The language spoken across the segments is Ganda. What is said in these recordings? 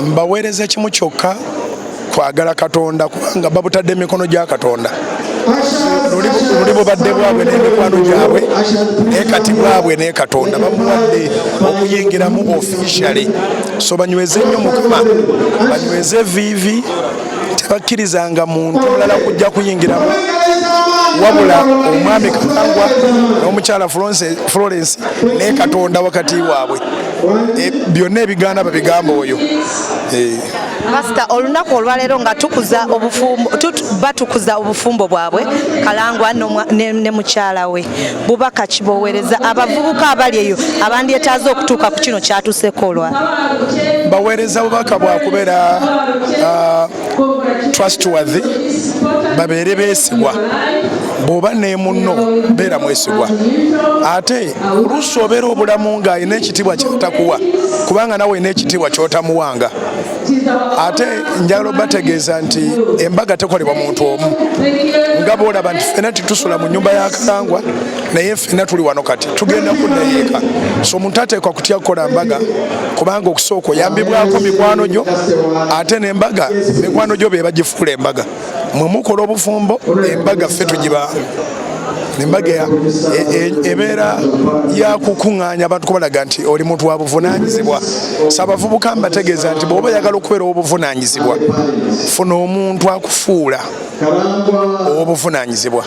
mbaweereza kimu kyokka kwagala Katonda kubanga babutadde emikono gya Katonda. Luli bubadde bwabwe n'emikwano gyabwe naye kati bwabwe ne Katonda bamuwadde okuyingiramu officially. So banyweze nnyo Mukama, banyweze viivi, tebakkirizanga muntu mulala kujja kuyingiramu wabula omwami Kalangwa n'omukyala Florence ne Katonda wakati waabwe. Byonna ebigaana babigamba oyo. Pastor, olunaku olwaleero nga batukuza obufumbo bwabwe Kalangwa ne mukyala we Bubaka kiboweereza abavubuka abali eyo abandyetaaze okutuuka ku kino kyatuuseko olwa baweereza bubaka bwakubeera trustworthy, babeere beesigwa. Bw'oba ne munno beera mwesigwa. Ate oluusi obeera obulamu ng'alina ekitiibwa ky'atakuwa kubanga nawe olina ekitiibwa ky'otamuwanga. Ate njagala bategeeza nti embaga tekolebwa muntu omu. Nga bw'olaba nti ffenna titusula mu nnyumba ya Kalangwa naye ffenna tuli wano kati tugenda kuddayeeka. So omuntu ateekwa kutya kukola mbaga kubanga okusooka oyambibwako mikwano gyo ate n'embaga mikwano gyo be bagifuula embaga. Mwe mukola obufumbo embaga ffe tugiba embaga ebeera ya kukuŋŋaanya abantu kubalaga nti oli muntu wa buvunaanyizibwa. Abavubuka mbategeeza nti bw'oba oyagala okubeera ow'obuvunaanyizibwa funa omuntu akufuula ow'obuvunaanyizibwa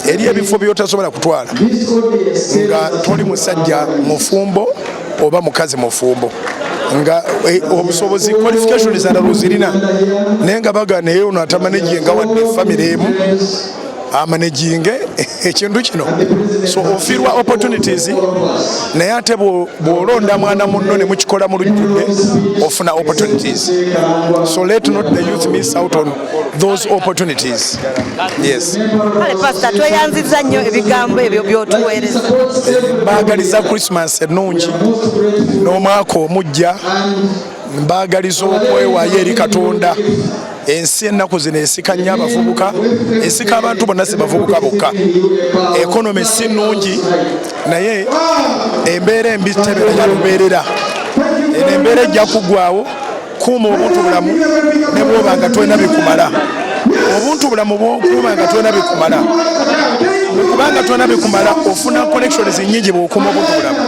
eri ebifo by'otasobola kutwala nga toli musajja mufumbo oba mukazi mufumbo nga obusobozi qualifications endala ozirina naye nga baga naye ono atamanaginga wadde famire emu amanaginge ekintu kino. So ofiirwa opportunities naye ate bw'olonda mwana munno ne mukikola mu lujjudde ofuna opportunities. So let not the youth miss out on those opportunities. Yes. Pastor, tweyanziza nnyo ebigambo ebyo by'otuweereza. Baagaliza Christmas ennungi n'omwaka omujja, mbaagaliza okwewaayo eri Katonda. Ensi ennaku zino esika nnyo abavubuka, esika abantu bonna si bavubuka bokka. Economy si nnungi naye embeera embi tebera ya lubeerera. Eno embeera ejja kuggwaawo. Kuuma obuntu bulamu ne bw'oba nga tolina bikumala. Obuntu bulamu bw'okuuma nga tolina bikumala. Kubanga tolina bikumala ofuna connections nnyingi bw'okuuma obuntu bulamu.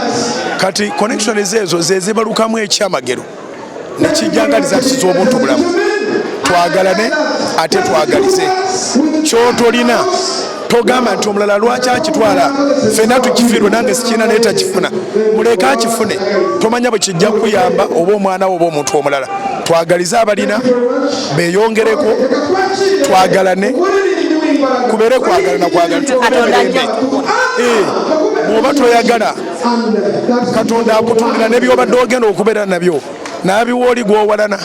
Kati connections ezo ze zibalukamu ekyamagero ne kijjangaliza kiza obuntu bulamu. Twagalane ate twagalize. Ky'otolina togamba nti omulala lwaki akitwala ffenna tukifiirwe nange sikirina naye takifuna. Muleke akifune, tomanya bwe kijja kuyamba oba omwana we oba omuntu omulala. Twagalize abalina beeyongereko, twagalane, kubeere kwagalana bw'oba toyagala Katonda akutundira ne by'obadde ogenda okubeera nabyo n'abiwa oli gw'owalana.